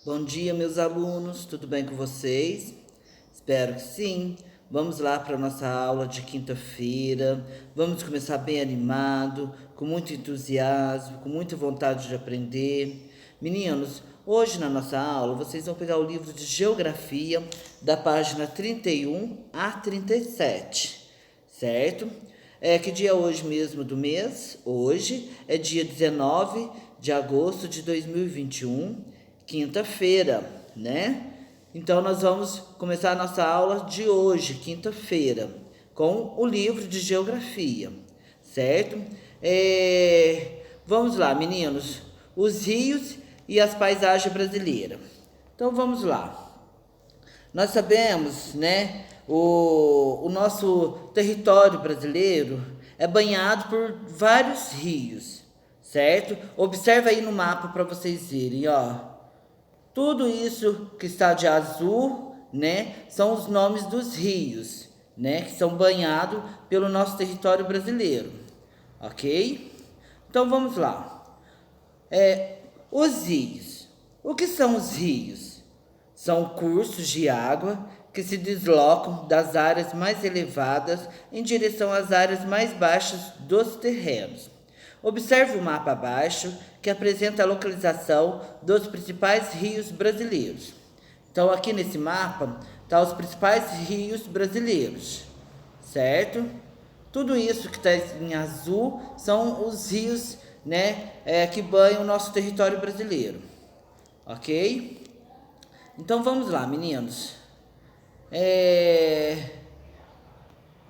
Bom dia, meus alunos, tudo bem com vocês? Espero que sim. Vamos lá para a nossa aula de quinta-feira. Vamos começar bem animado, com muito entusiasmo, com muita vontade de aprender. Meninos, hoje na nossa aula vocês vão pegar o livro de Geografia, da página 31 a 37, certo? Que dia é hoje mesmo do mês? Hoje é dia 19 de agosto de 2021, quinta-feira, né? Então nós vamos começar a nossa aula de hoje, quinta-feira, com o livro de Geografia, certo? Vamos lá, meninos. Os rios e as paisagens brasileiras. Então vamos lá. Nós sabemos, né, o nosso território brasileiro é banhado por vários rios, certo? Observa aí no mapa para vocês verem, ó. Tudo isso que está de azul, né, são os nomes dos rios, né, que são banhados pelo nosso território brasileiro, ok? Então vamos lá. Os rios. O que são os rios? São cursos de água que se deslocam das áreas mais elevadas em direção às áreas mais baixas dos terrenos. Observe o mapa abaixo, que apresenta a localização dos principais rios brasileiros. Então, aqui nesse mapa, tá os principais rios brasileiros, certo? Tudo isso que está em azul são os rios, né, que banham o nosso território brasileiro, ok? Então vamos lá, meninos.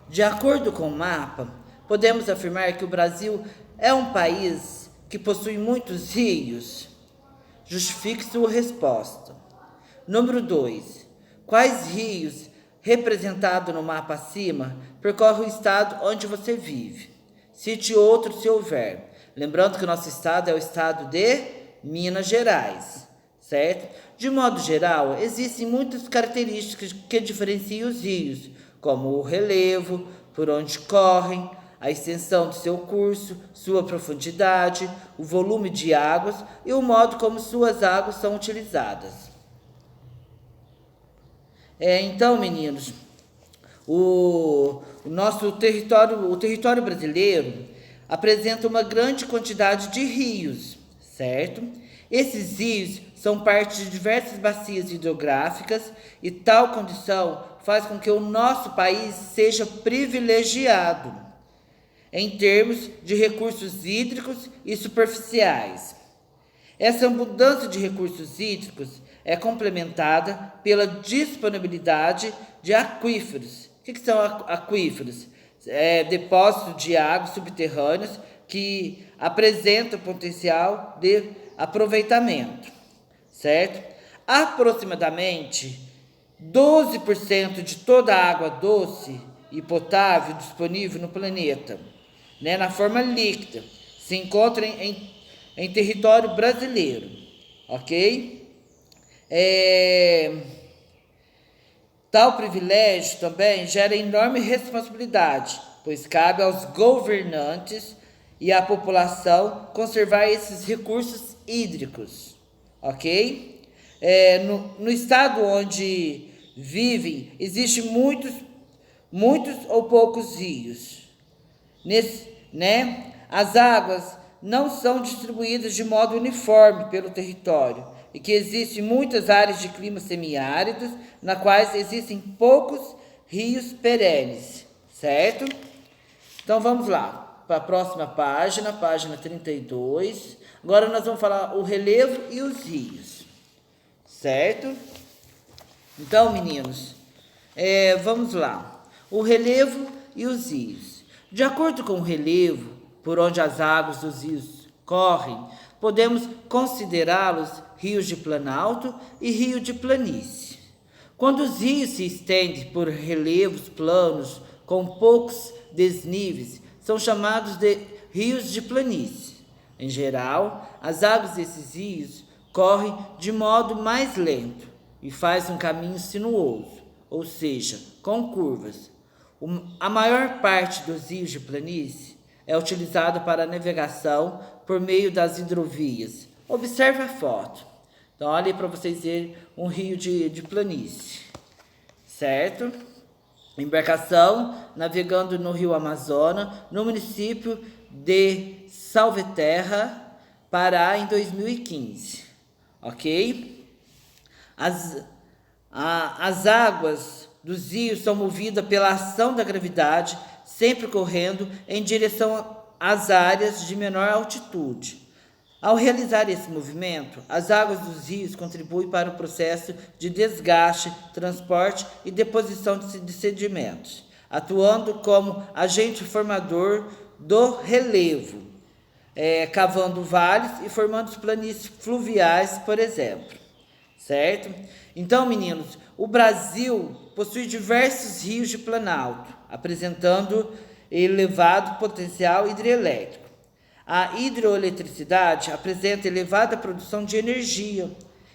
De acordo com o mapa, podemos afirmar que o Brasil é um país que possui muitos rios. Justifique sua resposta. Número 2. Quais rios, representados no mapa acima, percorrem o estado onde você vive? Cite outro se houver. Lembrando que o nosso estado é o estado de Minas Gerais, certo? De modo geral, existem muitas características que diferenciam os rios, como o relevo, por onde correm, a extensão do seu curso, sua profundidade, o volume de águas e o modo como suas águas são utilizadas. Então, meninos, o nosso território, o território brasileiro, apresenta uma grande quantidade de rios, certo? Esses rios são parte de diversas bacias hidrográficas e tal condição faz com que o nosso país seja privilegiado em termos de recursos hídricos e superficiais. Essa abundância de recursos hídricos é complementada pela disponibilidade de aquíferos. O que são aquíferos? Depósitos de águas subterrâneos que apresentam potencial de aproveitamento, certo? Aproximadamente 12% de toda a água doce e potável disponível no planeta, né, na forma líquida, se encontra em território brasileiro, ok? Tal privilégio também gera enorme responsabilidade, pois cabe aos governantes e à população conservar esses recursos hídricos, ok? No estado onde vivem, existem muitos ou poucos rios, né? As águas não são distribuídas de modo uniforme pelo território e que existem muitas áreas de clima semiáridos, na quais existem poucos rios perenes, certo? Então vamos lá, para a próxima página, página 32. Agora nós vamos falar o relevo e os rios, certo? Então, meninos, vamos lá. O relevo e os rios. De acordo com o relevo, por onde as águas dos rios correm, podemos considerá-los rios de planalto e rio de planície. Quando os rios se estendem por relevos planos com poucos desníveis, são chamados de rios de planície. Em geral, as águas desses rios correm de modo mais lento e fazem um caminho sinuoso, ou seja, com curvas. A maior parte dos rios de planície é utilizado para a navegação por meio das hidrovias. Observe a foto. Então, olha aí para vocês verem um rio de planície, certo? Embarcação navegando no rio Amazonas, no município de Salvaterra, Pará, em 2015, ok? As águas dos rios são movidas pela ação da gravidade, sempre correndo em direção às áreas de menor altitude. Ao realizar esse movimento, as águas dos rios contribuem para o processo de desgaste, transporte e deposição de sedimentos, atuando como agente formador do relevo, cavando vales e formando planícies fluviais, por exemplo. Certo? Então, meninos, o Brasil possui diversos rios de planalto, apresentando elevado potencial hidrelétrico. A hidroeletricidade apresenta elevada produção de energia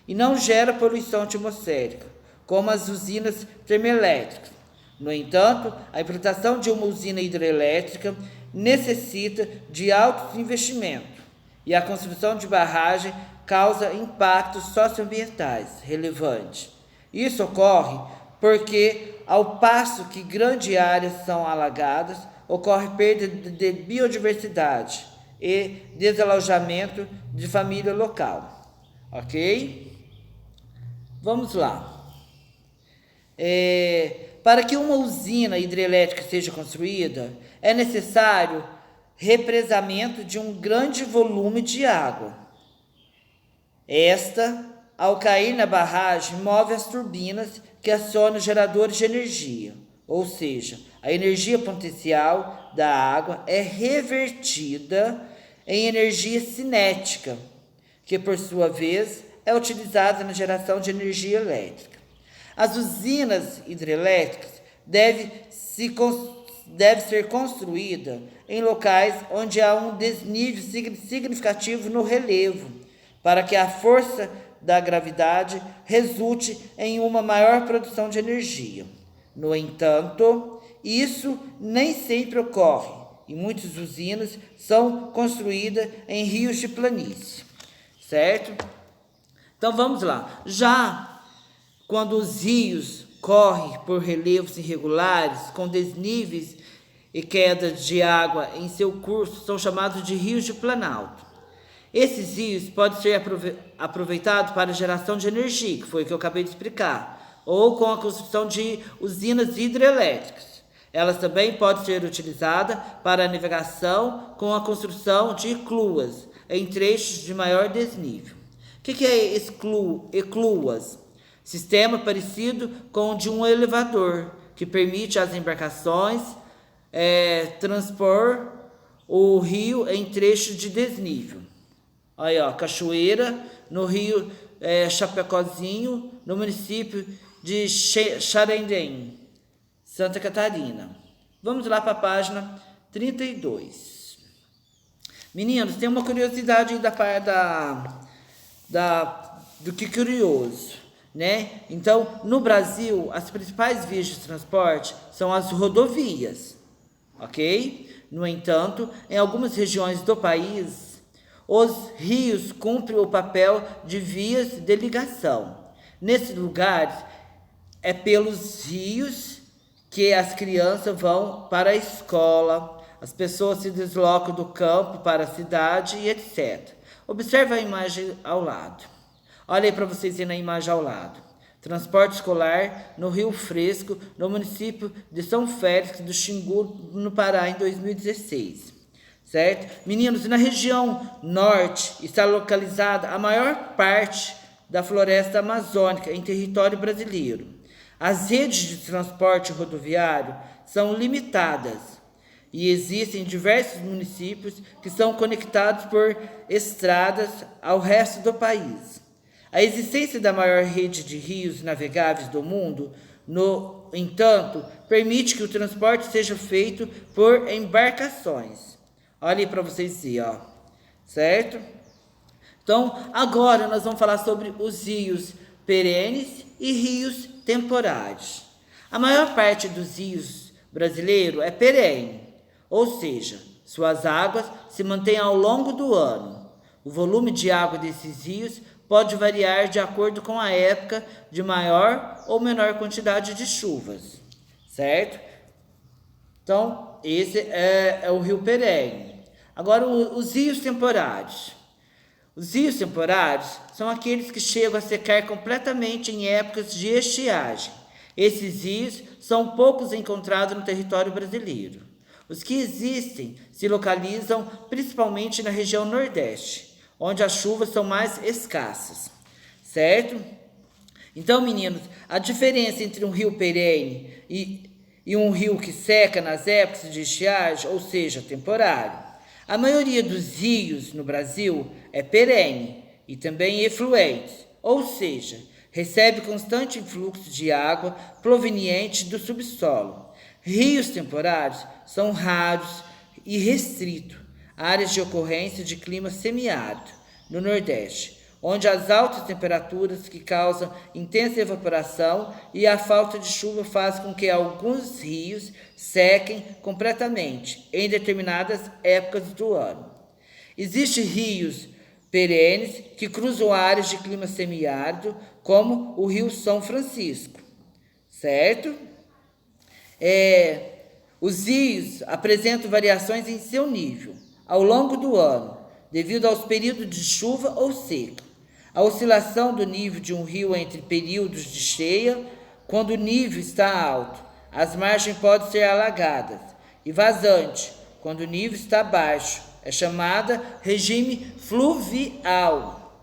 e não gera poluição atmosférica, como as usinas termoelétricas. No entanto, a implantação de uma usina hidrelétrica necessita de altos investimentos e a construção de barragem causa impactos socioambientais relevantes. Isso ocorre porque, ao passo que grandes áreas são alagadas, ocorre perda de biodiversidade e desalojamento de família local. Ok? Vamos lá. Para que uma usina hidrelétrica seja construída, é necessário represamento de um grande volume de água. Esta, ao cair na barragem, move as turbinas que acionam geradores de energia, ou seja, a energia potencial da água é revertida em energia cinética, que por sua vez é utilizada na geração de energia elétrica. As usinas hidrelétricas devem ser construídas em locais onde há um desnível significativo no relevo, para que a força da gravidade resulte em uma maior produção de energia. No entanto, isso nem sempre ocorre, e muitas usinas são construídas em rios de planície, certo? Então vamos lá. Já quando os rios correm por relevos irregulares, com desníveis e quedas de água em seu curso, são chamados de rios de planalto. Esses rios podem ser aproveitados para geração de energia, que foi o que eu acabei de explicar, ou com a construção de usinas hidrelétricas. Elas também podem ser utilizadas para a navegação com a construção de ecluas em trechos de maior desnível. O que é ecluas? Sistema parecido com o de um elevador, que permite às embarcações transpor o rio em trechos de desnível. Aí, ó, Cachoeira, no rio Chapecozinho, no município de Xarendém, Santa Catarina. Vamos lá para a página 32. Meninos, tem uma curiosidade aí do que curioso, né? Então, no Brasil, as principais vias de transporte são as rodovias, ok? No entanto, em algumas regiões do país, os rios cumprem o papel de vias de ligação. Nesses lugares, é pelos rios que as crianças vão para a escola, as pessoas se deslocam do campo para a cidade e etc. Observe a imagem ao lado. Olha aí para vocês verem a imagem ao lado. Transporte escolar no Rio Fresco, no município de São Félix do Xingu, no Pará, em 2016. Certo? Meninos, na região norte está localizada a maior parte da floresta amazônica em território brasileiro. As redes de transporte rodoviário são limitadas e existem diversos municípios que são conectados por estradas ao resto do país. A existência da maior rede de rios navegáveis do mundo, no entanto, permite que o transporte seja feito por embarcações. Olha aí para vocês verem, ó, certo? Então, agora nós vamos falar sobre os rios perenes e rios temporários. A maior parte dos rios brasileiros é perene, ou seja, suas águas se mantêm ao longo do ano. O volume de água desses rios pode variar de acordo com a época de maior ou menor quantidade de chuvas, certo? Então, esse é o rio perene. Agora, os rios temporários. Os rios temporários são aqueles que chegam a secar completamente em épocas de estiagem. Esses rios são poucos encontrados no território brasileiro. Os que existem se localizam principalmente na região Nordeste, onde as chuvas são mais escassas, certo? Então, meninos, a diferença entre um rio perene e um rio que seca nas épocas de estiagem, ou seja, temporário. A maioria dos rios no Brasil é perene e também efluente, ou seja, recebe constante influxo de água proveniente do subsolo. Rios temporários são raros e restritos a áreas de ocorrência de clima semiárido no Nordeste, onde as altas temperaturas que causam intensa evaporação e a falta de chuva faz com que alguns rios sequem completamente em determinadas épocas do ano. Existem rios perenes que cruzam áreas de clima semiárido, como o Rio São Francisco, certo? Os rios apresentam variações em seu nível ao longo do ano, devido aos períodos de chuva ou seca. A oscilação do nível de um rio entre períodos de cheia, quando o nível está alto, as margens podem ser alagadas, e vazante, quando o nível está baixo, é chamada regime fluvial.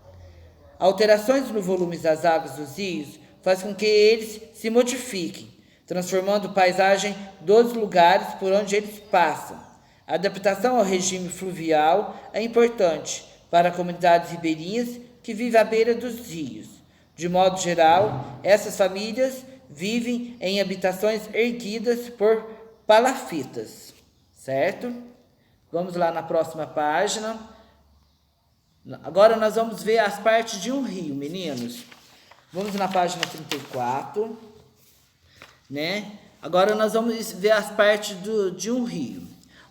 Alterações no volume das águas dos rios fazem com que eles se modifiquem, transformando a paisagem dos lugares por onde eles passam. A adaptação ao regime fluvial é importante para comunidades ribeirinhas que vivem à beira dos rios. De modo geral, essas famílias vivem em habitações erguidas por palafitas, certo? Vamos lá na próxima página. Agora nós vamos ver as partes de um rio, meninos. Vamos na página 34, né? Agora nós vamos ver as partes de um rio.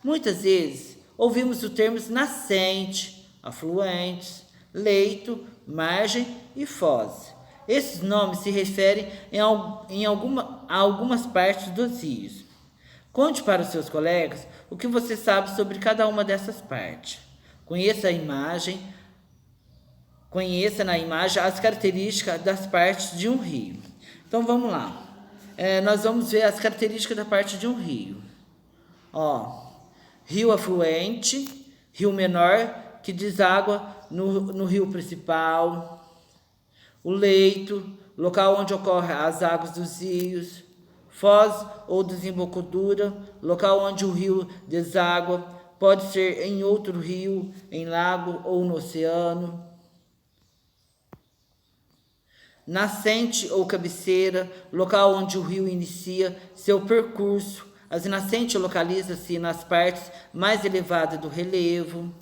Muitas vezes ouvimos os termos nascente, afluentes, leito, margem e foz. Esses nomes se referem a algumas partes dos rios. Conte para os seus colegas o que você sabe sobre cada uma dessas partes. Conheça na imagem as características das partes de um rio. Então vamos lá. Nós vamos ver as características da parte de um rio. Rio afluente, rio menor que deságua no rio principal. O leito, local onde ocorrem as águas dos rios. Foz ou desembocadura, local onde o rio deságua, pode ser em outro rio, em lago ou no oceano. Nascente ou cabeceira, local onde o rio inicia seu percurso. As nascentes localizam-se nas partes mais elevadas do relevo.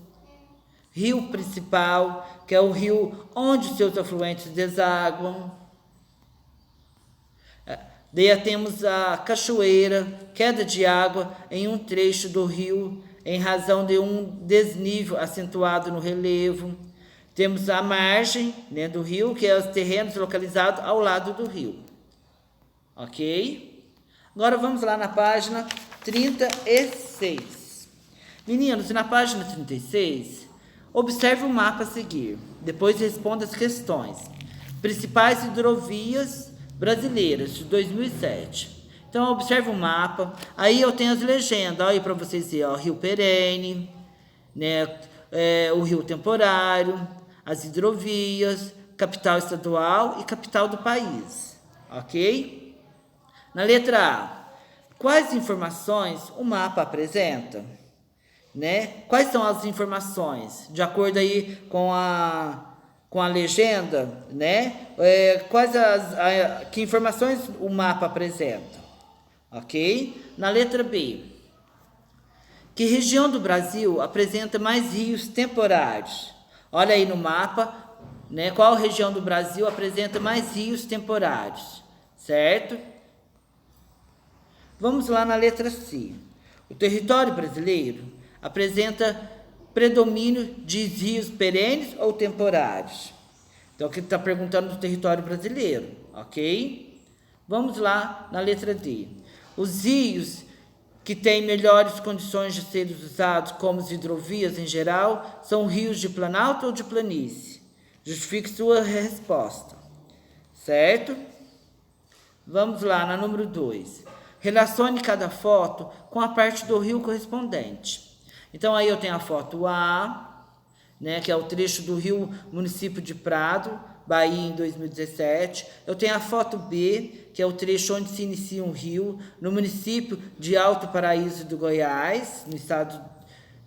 Rio principal, que é o rio onde seus afluentes desaguam. Daí temos a cachoeira, queda de água em um trecho do rio, em razão de um desnível acentuado no relevo. Temos a margem, né, do rio, que é os terrenos localizados ao lado do rio. Ok? Agora vamos lá na página 36. Meninos, na página 36, observe o mapa a seguir. Depois responda as questões. Principais hidrovias brasileiras de 2007. Então, observe o mapa. Aí eu tenho as legendas. Olha aí para vocês verem. Rio perene, né, o rio temporário, as hidrovias, capital estadual e capital do país. Ok? Na letra A, quais informações o mapa apresenta? Né? Quais são as informações? De acordo aí com a legenda, né? Que informações o mapa apresenta? Ok? Na letra B, que região do Brasil apresenta mais rios temporários? Olha aí no mapa, né? Qual região do Brasil apresenta mais rios temporários? Certo? Vamos lá na letra C. O território brasileiro apresenta predomínio de rios perenes ou temporários? Então, aqui está perguntando do território brasileiro, ok? Vamos lá na letra D. Os rios que têm melhores condições de serem usados como as hidrovias em geral são rios de planalto ou de planície? Justifique sua resposta, certo? Vamos lá na número 2. Relacione cada foto com a parte do rio correspondente. Então, aí eu tenho a foto A, né, que é o trecho do rio município de Prado, Bahia, em 2017. Eu tenho a foto B, que é o trecho onde se inicia um rio, no município de Alto Paraíso do Goiás, no estado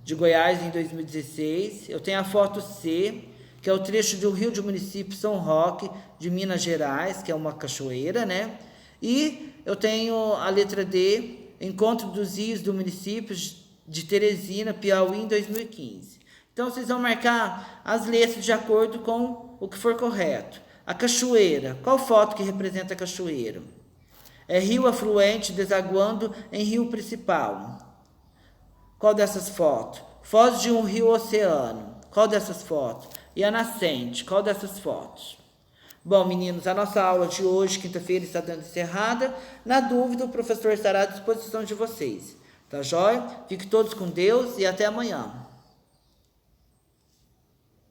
de Goiás, em 2016. Eu tenho a foto C, que é o trecho do rio do município São Roque, de Minas Gerais, que é uma cachoeira, né? E eu tenho a letra D, encontro dos rios do município de Teresina, Piauí, em 2015. Então, vocês vão marcar as letras de acordo com o que for correto. A cachoeira. Qual foto que representa a cachoeira? É rio afluente desaguando em rio principal. Qual dessas fotos? Foz de um rio oceano. Qual dessas fotos? E a nascente. Qual dessas fotos? Bom, meninos, a nossa aula de hoje, quinta-feira, está dando encerrada. Na dúvida, o professor estará à disposição de vocês. Tá joia? Fiquem todos com Deus e até amanhã.